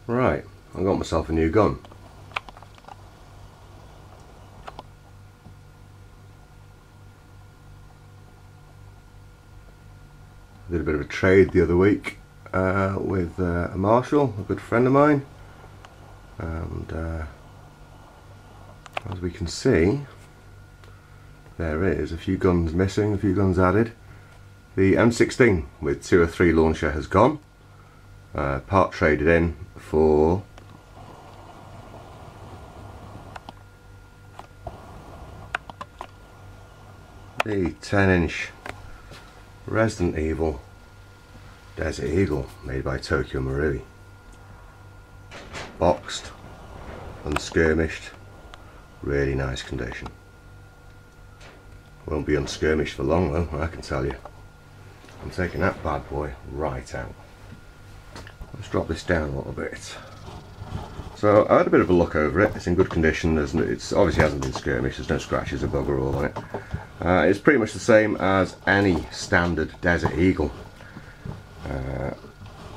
Right, I got myself a new gun. I did a bit of a trade the other week with a Marshall, a good friend of mine, and as we can see, there is a few guns missing, a few guns added. The M16 with 203 launcher has gone. Part traded in for the 10-inch Resident Evil Desert Eagle made by Tokyo Marui. Boxed, unskirmished, really nice condition. Won't be unskirmished for long though, I can tell you. I'm taking that bad boy right out. Let's drop this down a little bit. So I had a bit of a look over it. It's in good condition. It obviously hasn't been skirmished. There's no scratches or bugger all on it. It's pretty much the same as any standard Desert Eagle,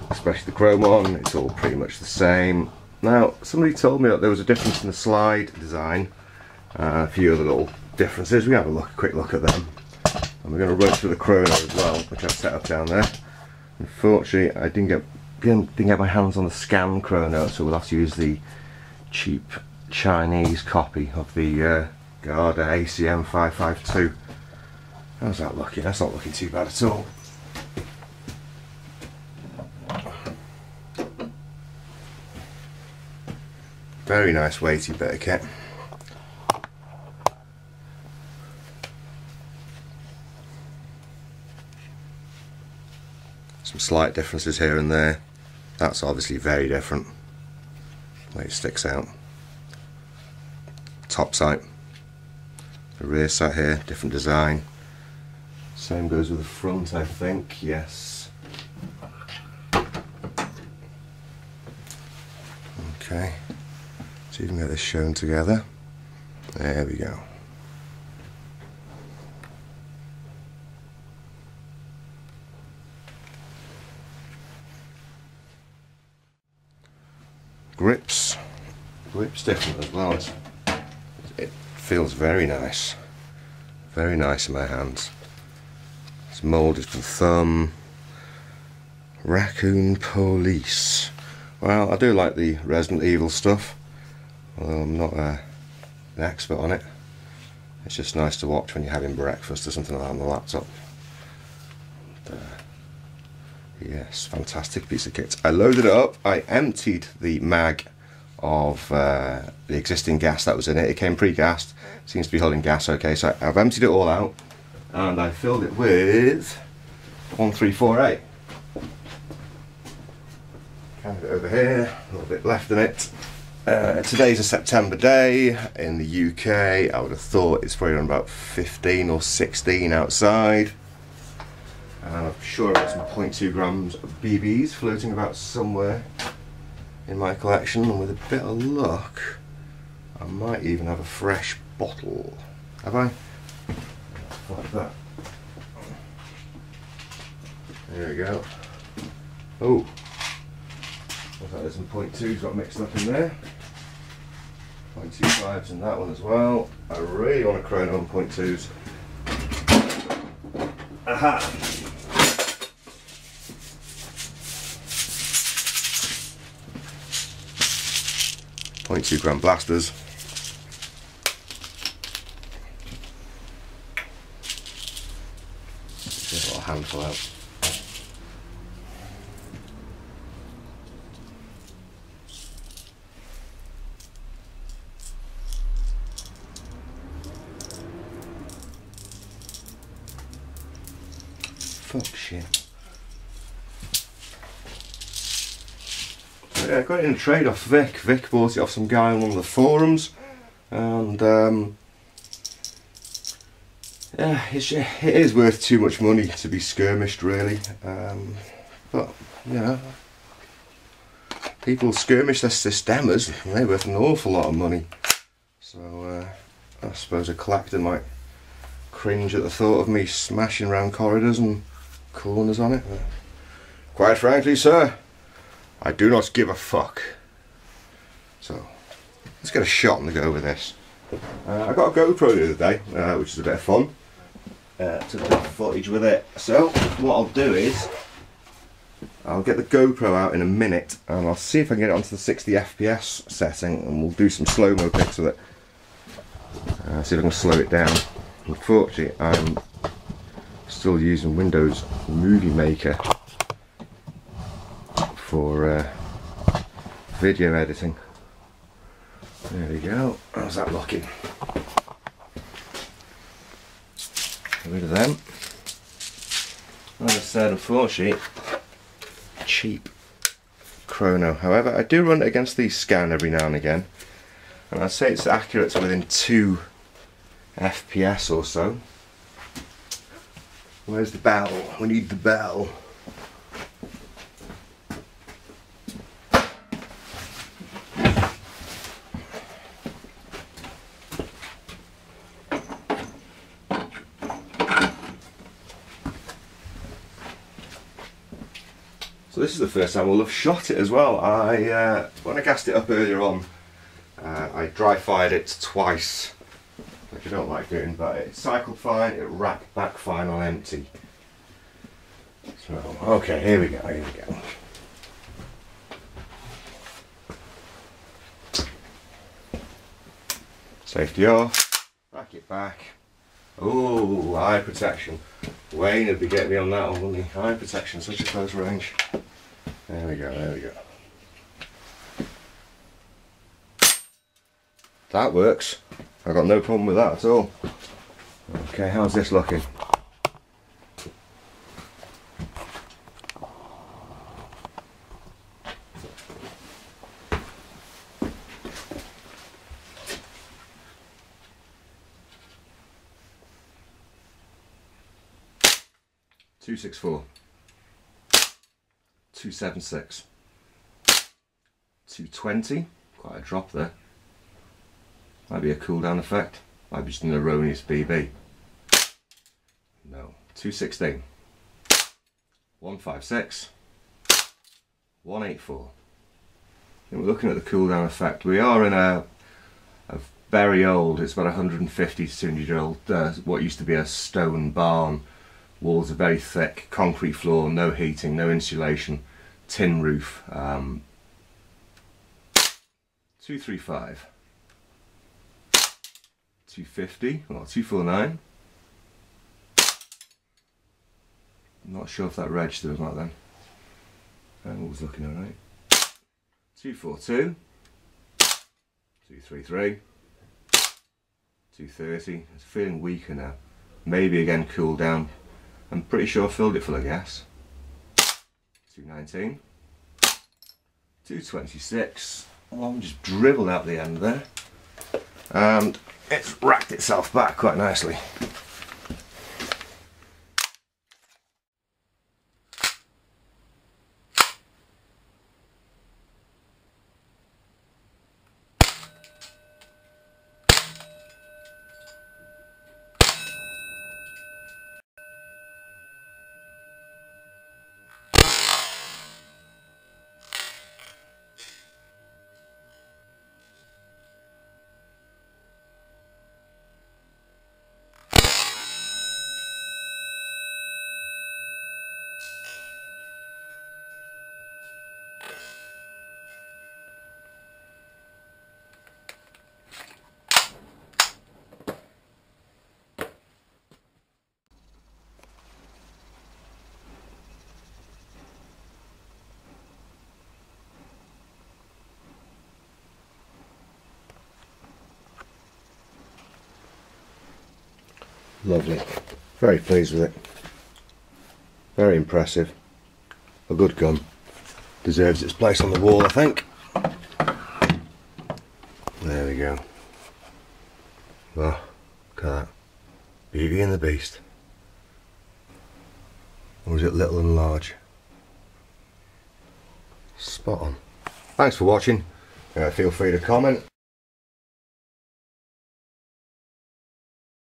especially the chrome one. It's all pretty much the same. Now, somebody told me that there was a difference in the slide design, a few other little differences. We have a quick look at them, and we're going to run through the chrono as well, which I've set up down there. Unfortunately, I didn't get my hands on the scan chrono, so we'll have to use the cheap Chinese copy of the Garda ACM 552. How's that looking? That's not looking too bad at all. Very nice weighty bit of kit. Some slight differences here and there. That's obviously very different. The way it sticks out. Top sight. The rear sight here, different design. Same goes with the front, I think, yes. Okay, so you can get this shown together. There we go. Grips different as well. It feels very nice in my hands. It's moulded from thumb. Raccoon Police. Well, I do like the Resident Evil stuff, although I'm not an expert on it. It's just nice to watch when you're having breakfast or something like that on the laptop. Yes, fantastic piece of kit. I loaded it up, I emptied the mag of the existing gas that was in it. It came pre-gassed, seems to be holding gas okay, so I've emptied it all out and I filled it with 1348. Kind of it over here, a little bit left in it. Today's a September day in the UK. I would have thought it's probably around about 15 or 16 outside. I'm sure I've got some 0.2 grams of BBs floating about somewhere in my collection, and with a bit of luck I might even have a fresh bottle. Have I? Like that. There we go. Oh, looks like there's some 0.2s got mixed up in there. 0.25s in that one as well. I really want to chrono on 0.2s. Aha! 0.2 gram blasters. Just a little handful out. Fuck shit. Yeah, I got it in a trade off Vic. Vic bought it off some guy on one of the forums, and yeah, it is worth too much money to be skirmished, really. But you know, people skirmish their systemers, and they're worth an awful lot of money. So I suppose a collector might cringe at the thought of me smashing around corridors and corners on it. But quite frankly, sir, I do not give a fuck. So let's get a shot on the go with this. I got a GoPro the other day, which is a bit of fun. Took a bit of footage with it. So what I'll do is I'll get the GoPro out in a minute and I'll see if I can get it onto the 60 FPS setting, and we'll do some slow-mo pics with it. See if I can slow it down. Unfortunately, I'm still using Windows Movie Maker for video editing. There we go. How's that looking? Get rid of them. As I said, unfortunately, cheap chrono. However, I do run it against the scan every now and again, and I'd say it's accurate to within 2 FPS or so. Where's the bell? We need the bell. So this is the first time we'll have shot it as well. When I gassed it up earlier on, I dry fired it twice, which I don't like doing, but it cycled fine, it racked back fine on empty. So, okay, here we go. Safety off, rack it back. Oh, eye protection. Wayne would be getting me on that one, wouldn't he? Eye protection, such a close range. There we go. That works. I've got no problem with that at all. Okay, how's this looking? .264, 276, 220, quite a drop there. Might be a cool down effect, might be just an erroneous BB. No, 216, 156, 184. And we're looking at the cool down effect. We are in a very old, it's about 150 to 200 year old, what used to be a stone barn. Walls are very thick, concrete floor, no heating, no insulation, tin roof. 235, 250, or 249. I'm not sure if that registered or not then. Angle's looking alright. 242, 233, 230. It's feeling weaker now. Maybe again cool down. I'm pretty sure I filled it full of gas. 219, 226. One just dribbled out the end there, and it's racked itself back quite nicely. Lovely. Very pleased with it. Very impressive. A good gun. Deserves its place on the wall, I think. There we go. Well, look at that. Beauty and the Beast. Or is it little and large? Spot on. Thanks for watching. Feel free to comment.